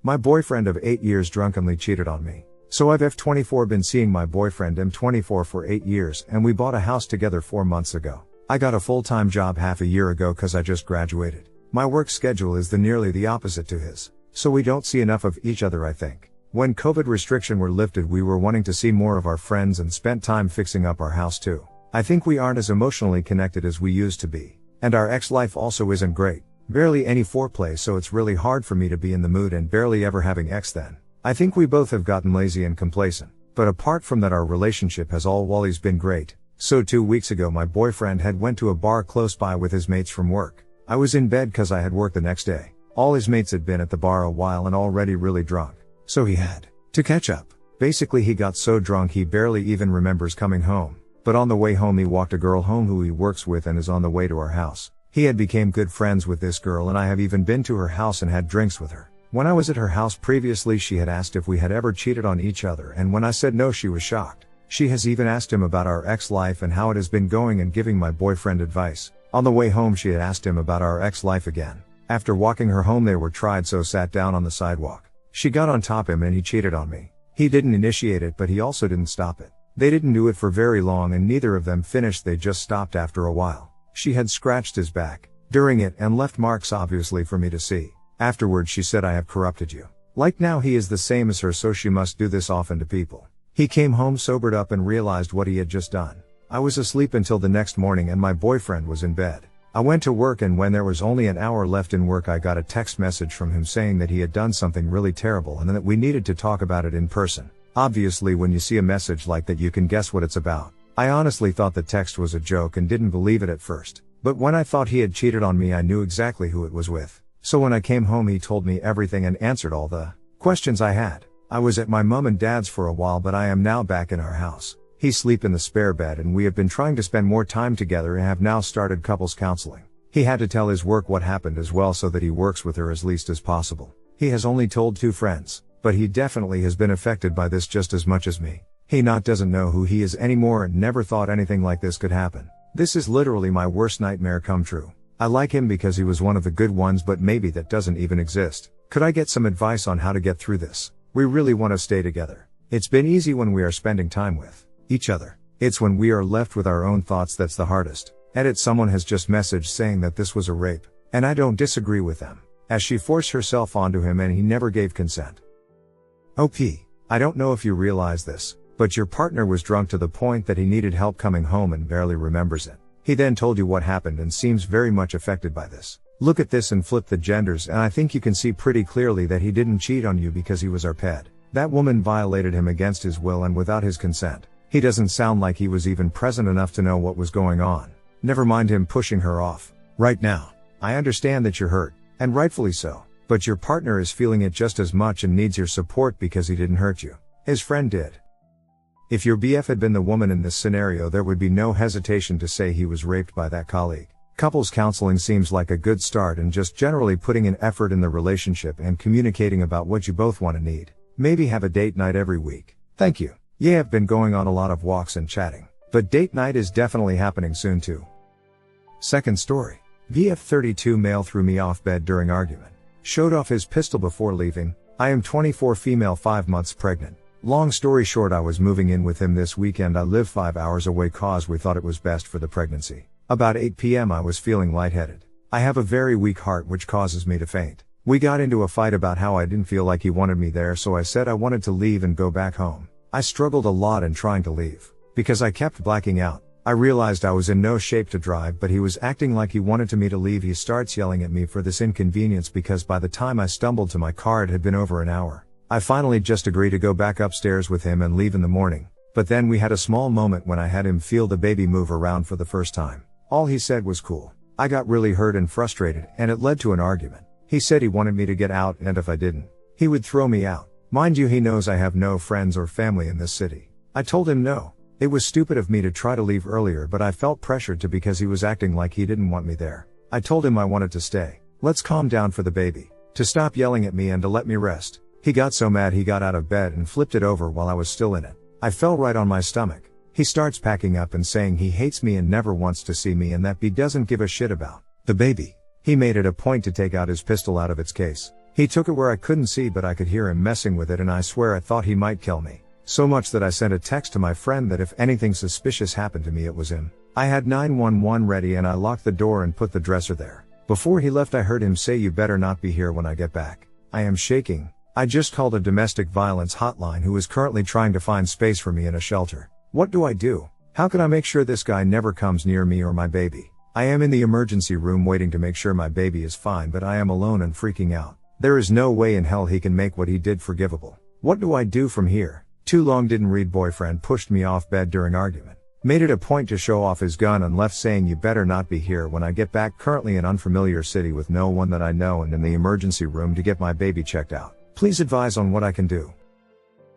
My boyfriend of 8 years drunkenly cheated on me. So I've F24 been seeing my boyfriend M24 for 8 years and we bought a house together 4 months ago. I got a full-time job half a year ago cause I just graduated. My work schedule is nearly the opposite to his. So we don't see enough of each other I think. When COVID restriction were lifted we were wanting to see more of our friends and spent time fixing up our house too. I think we aren't as emotionally connected as we used to be. And our ex life also isn't great. Barely any foreplay so it's really hard for me to be in the mood and barely ever having ex then. I think we both have gotten lazy and complacent. But apart from that our relationship has always been great. So 2 weeks ago my boyfriend had went to a bar close by with his mates from work. I was in bed cause I had work the next day. All his mates had been at the bar a while and already really drunk. So he had to catch up. Basically he got so drunk he barely even remembers coming home. But on the way home he walked a girl home who he works with and is on the way to our house. He had became good friends with this girl and I have even been to her house and had drinks with her. When I was at her house previously she had asked if we had ever cheated on each other and when I said no she was shocked. She has even asked him about our ex-life and how it has been going and giving my boyfriend advice. On the way home she had asked him about our ex-life again. After walking her home they were tried so sat down on the sidewalk. She got on top of him and he cheated on me. He didn't initiate it but he also didn't stop it. They didn't do it for very long and neither of them finished they just stopped after a while. She had scratched his back during it and left marks obviously for me to see. Afterwards she said I have corrupted you. Like now he is the same as her so she must do this often to people. He came home sobered up and realized what he had just done. I was asleep until the next morning and my boyfriend was in bed. I went to work and when there was only an hour left in work I got a text message from him saying that he had done something really terrible and that we needed to talk about it in person. Obviously when you see a message like that you can guess what it's about. I honestly thought the text was a joke and didn't believe it at first. But when I thought he had cheated on me I knew exactly who it was with. So when I came home he told me everything and answered all the questions I had. I was at my mom and dad's for a while but I am now back in our house. He sleep in the spare bed and we have been trying to spend more time together and have now started couples counseling. He had to tell his work what happened as well so that he works with her as least as possible. He has only told 2 friends. But he definitely has been affected by this just as much as me. He doesn't know who he is anymore and never thought anything like this could happen. This is literally my worst nightmare come true. I like him because he was one of the good ones but maybe that doesn't even exist. Could I get some advice on how to get through this? We really want to stay together. It's been easy when we are spending time with each other. It's when we are left with our own thoughts that's the hardest. Edit someone has just messaged saying that this was a rape. And I don't disagree with them. As she forced herself onto him and he never gave consent. OP. I don't know if you realize this, but your partner was drunk to the point that he needed help coming home and barely remembers it. He then told you what happened and seems very much affected by this. Look at this and flip the genders and I think you can see pretty clearly that he didn't cheat on you because he was our pet. That woman violated him against his will and without his consent. He doesn't sound like he was even present enough to know what was going on. Never mind him pushing her off. Right now. I understand that you're hurt, and rightfully so. But your partner is feeling it just as much and needs your support because he didn't hurt you. His friend did. If your BF had been the woman in this scenario there would be no hesitation to say he was raped by that colleague. Couples counseling seems like a good start and just generally putting an effort in the relationship and communicating about what you both want and need. Maybe have a date night every week. Thank you. Yeah, I've been going on a lot of walks and chatting. But date night is definitely happening soon too. Second story. VF32 male threw me off bed during argument. Showed off his pistol before leaving. I am 24 female 5 months pregnant. Long story short I was moving in with him this weekend. I live 5 hours away cause we thought it was best for the pregnancy. About 8 p.m. I was feeling lightheaded. I have a very weak heart which causes me to faint. We got into a fight about how I didn't feel like he wanted me there so I said I wanted to leave and go back home. I struggled a lot in trying to leave. Because I kept blacking out. I realized I was in no shape to drive but he was acting like he wanted me to leave. He starts yelling at me for this inconvenience because by the time I stumbled to my car it had been over an hour. I finally just agreed to go back upstairs with him and leave in the morning. But then we had a small moment when I had him feel the baby move around for the first time. All he said was cool. I got really hurt and frustrated and it led to an argument. He said he wanted me to get out and if I didn't, he would throw me out. Mind you he knows I have no friends or family in this city. I told him no. It was stupid of me to try to leave earlier but I felt pressured to because he was acting like he didn't want me there. I told him I wanted to stay. Let's calm down for the baby. To stop yelling at me and to let me rest. He got so mad he got out of bed and flipped it over while I was still in it. I fell right on my stomach. He starts packing up and saying he hates me and never wants to see me and that he doesn't give a shit about the baby. He made it a point to take out his pistol out of its case. He took it where I couldn't see but I could hear him messing with it, and I swear I thought he might kill me. So much that I sent a text to my friend that if anything suspicious happened to me it was him. I had 911 ready and I locked the door and put the dresser there. Before he left I heard him say, "You better not be here when I get back." I am shaking. I just called a domestic violence hotline who is currently trying to find space for me in a shelter. What do I do? How can I make sure this guy never comes near me or my baby? I am in the emergency room waiting to make sure my baby is fine, but I am alone and freaking out. There is no way in hell he can make what he did forgivable. What do I do from here? Too long didn't read. Boyfriend pushed me off bed during argument. Made it a point to show off his gun and left saying, "You better not be here when I get back." Currently in unfamiliar city with no one that I know and in the emergency room to get my baby checked out. Please advise on what I can do.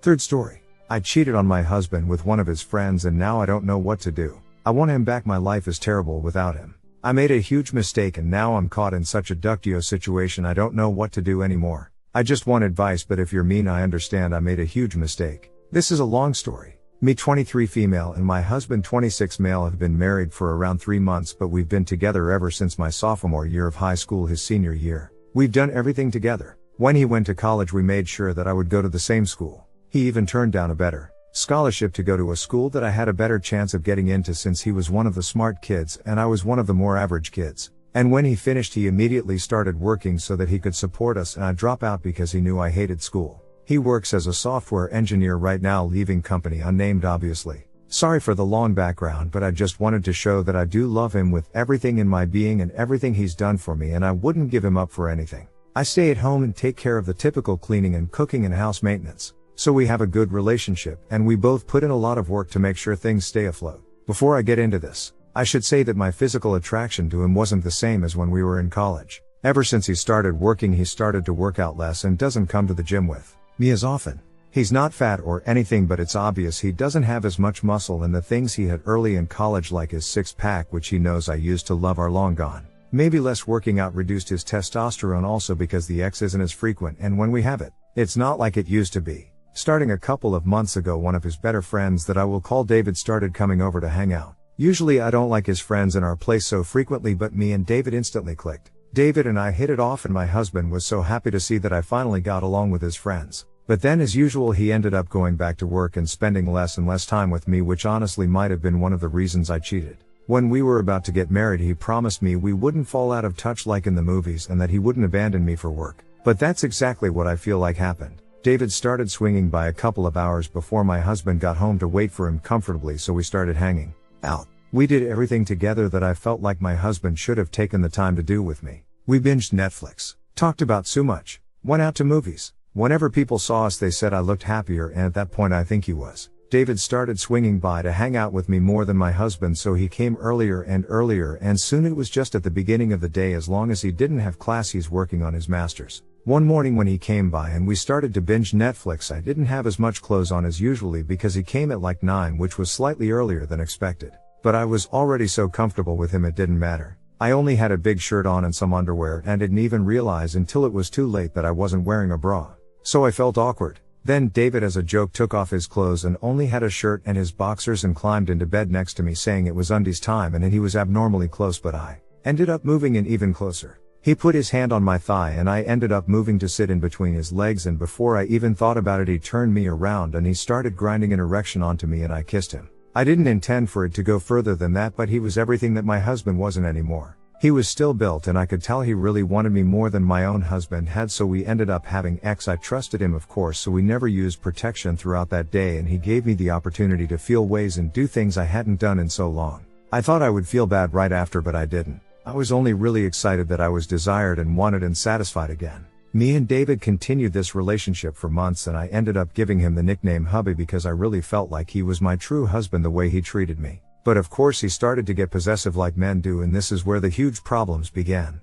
Third story. I cheated on my husband with one of his friends and now I don't know what to do. I want him back. My life is terrible without him. I made a huge mistake and now I'm caught in such a duck-yo situation. I don't know what to do anymore. I just want advice, but if you're mean I understand. I made a huge mistake. This is a long story. Me 23 female and my husband 26 male have been married for around 3 months, but we've been together ever since my sophomore year of high school, his senior year. We've done everything together. When he went to college we made sure that I would go to the same school. He even turned down a better scholarship to go to a school that I had a better chance of getting into since he was one of the smart kids and I was one of the more average kids. And when he finished he immediately started working so that he could support us, and I dropped out because he knew I hated school. He works as a software engineer right now, leaving company unnamed obviously. Sorry for the long background, but I just wanted to show that I do love him with everything in my being and everything he's done for me, and I wouldn't give him up for anything. I stay at home and take care of the typical cleaning and cooking and house maintenance. So we have a good relationship and we both put in a lot of work to make sure things stay afloat. Before I get into this, I should say that my physical attraction to him wasn't the same as when we were in college. Ever since he started working he started to work out less and doesn't come to the gym with me as often. He's not fat or anything, but it's obvious he doesn't have as much muscle, and the things he had early in college like his six-pack, which he knows I used to love, are long gone. Maybe less working out reduced his testosterone also because the X isn't as frequent, and when we have it, it's not like it used to be. Starting a couple of months ago one of his better friends that I will call David started coming over to hang out. Usually I don't like his friends in our place so frequently, but me and David instantly clicked. David and I hit it off and my husband was so happy to see that I finally got along with his friends. But then as usual he ended up going back to work and spending less and less time with me, which honestly might have been one of the reasons I cheated. When we were about to get married he promised me we wouldn't fall out of touch like in the movies and that he wouldn't abandon me for work. But that's exactly what I feel like happened. David started swinging by a couple of hours before my husband got home to wait for him comfortably, so we started hanging out. We did everything together that I felt like my husband should have taken the time to do with me. We binged Netflix, talked about so much, went out to movies. Whenever people saw us they said I looked happier, and at that point I think he was. David started swinging by to hang out with me more than my husband, so he came earlier and soon it was just at the beginning of the day. As long as he didn't have class he's working on his master's. One morning when he came by and we started to binge Netflix, I didn't have as much clothes on as usually because he came at like 9, which was slightly earlier than expected. But I was already so comfortable with him it didn't matter. I only had a big shirt on and some underwear and didn't even realize until it was too late that I wasn't wearing a bra. So I felt awkward. Then David as a joke took off his clothes and only had a shirt and his boxers and climbed into bed next to me saying it was undies time, and he was abnormally close, but I ended up moving in even closer. He put his hand on my thigh and I ended up moving to sit in between his legs, and before I even thought about it he turned me around and he started grinding an erection onto me and I kissed him. I didn't intend for it to go further than that, but he was everything that my husband wasn't anymore. He was still built and I could tell he really wanted me more than my own husband had, so we ended up having sex. I trusted him of course, so we never used protection throughout that day, and he gave me the opportunity to feel ways and do things I hadn't done in so long. I thought I would feel bad right after, but I didn't. I was only really excited that I was desired and wanted and satisfied again. Me and David continued this relationship for months and I ended up giving him the nickname hubby because I really felt like he was my true husband the way he treated me. But of course he started to get possessive like men do, and this is where the huge problems began.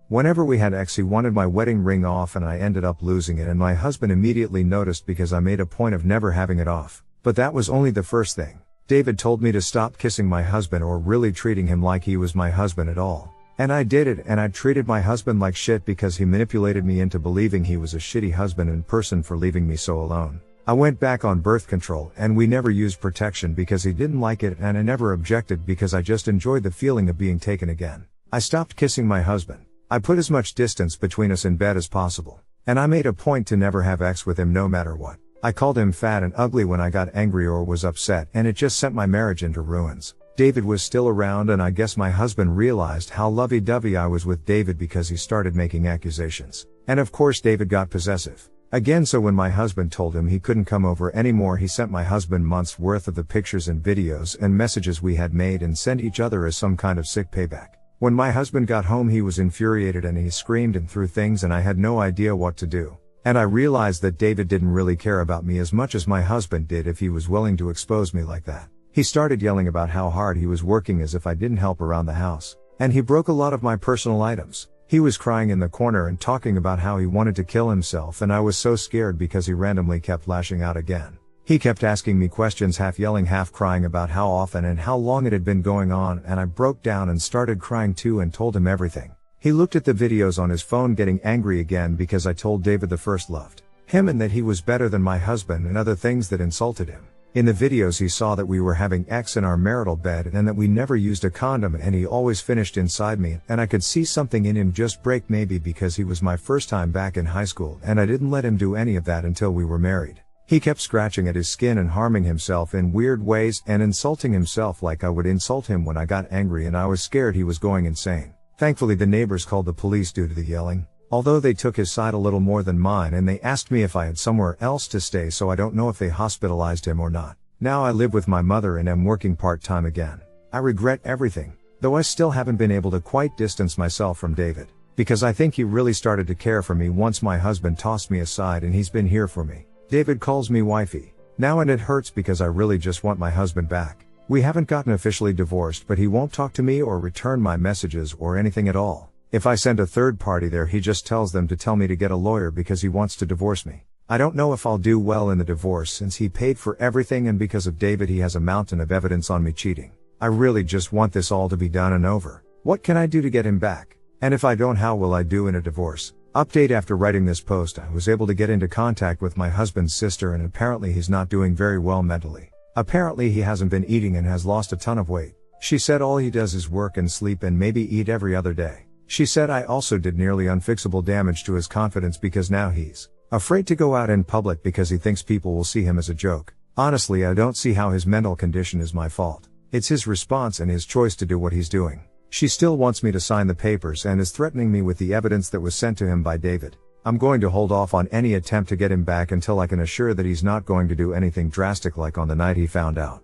Whenever we had sex he wanted my wedding ring off and I ended up losing it, and my husband immediately noticed because I made a point of never having it off. But that was only the first thing. David told me to stop kissing my husband or really treating him like he was my husband at all. And I did it, and I treated my husband like shit because he manipulated me into believing he was a shitty husband and person for leaving me so alone. I went back on birth control and we never used protection because he didn't like it, and I never objected because I just enjoyed the feeling of being taken again. I stopped kissing my husband. I put as much distance between us in bed as possible. And I made a point to never have sex with him no matter what. I called him fat and ugly when I got angry or was upset, and it just sent my marriage into ruins. David was still around, and I guess my husband realized how lovey-dovey I was with David because he started making accusations. And of course David got possessive. Again, so when my husband told him he couldn't come over anymore, he sent my husband months worth of the pictures and videos and messages we had made and sent each other as some kind of sick payback. When my husband got home, he was infuriated and he screamed and threw things, and I had no idea what to do. And I realized that David didn't really care about me as much as my husband did if he was willing to expose me like that. He started yelling about how hard he was working as if I didn't help around the house. And he broke a lot of my personal items. He was crying in the corner and talking about how he wanted to kill himself, and I was so scared because he randomly kept lashing out again. He kept asking me questions, half yelling, half crying about how often and how long it had been going on, and I broke down and started crying too and told him everything. He looked at the videos on his phone, getting angry again because I told David the first loved him and that he was better than my husband and other things that insulted him. In the videos he saw that we were having sex in our marital bed and that we never used a condom, and he always finished inside me, and I could see something in him just break, maybe because he was my first time back in high school and I didn't let him do any of that until we were married. He kept scratching at his skin and harming himself in weird ways and insulting himself like I would insult him when I got angry, and I was scared he was going insane. Thankfully the neighbors called the police due to the yelling, although they took his side a little more than mine, and they asked me if I had somewhere else to stay, so I don't know if they hospitalized him or not. Now I live with my mother and am working part-time again. I regret everything, though I still haven't been able to quite distance myself from David, because I think he really started to care for me once my husband tossed me aside, and he's been here for me. David calls me wifey now, and it hurts because I really just want my husband back. We haven't gotten officially divorced, but he won't talk to me or return my messages or anything at all. If I send a third party there, he just tells them to tell me to get a lawyer because he wants to divorce me. I don't know if I'll do well in the divorce since he paid for everything, and because of David he has a mountain of evidence on me cheating. I really just want this all to be done and over. What can I do to get him back? And if I don't, how will I do in a divorce? Update: after writing this post, I was able to get into contact with my husband's sister, and apparently he's not doing very well mentally. Apparently he hasn't been eating and has lost a ton of weight. She said all he does is work and sleep and maybe eat every other day. She said I also did nearly unfixable damage to his confidence because now he's afraid to go out in public because he thinks people will see him as a joke. Honestly, I don't see how his mental condition is my fault. It's his response and his choice to do what he's doing. She still wants me to sign the papers and is threatening me with the evidence that was sent to him by David. I'm going to hold off on any attempt to get him back until I can assure that he's not going to do anything drastic like on the night he found out.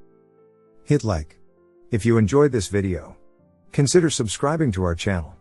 Hit like if you enjoyed this video. Consider subscribing to our channel.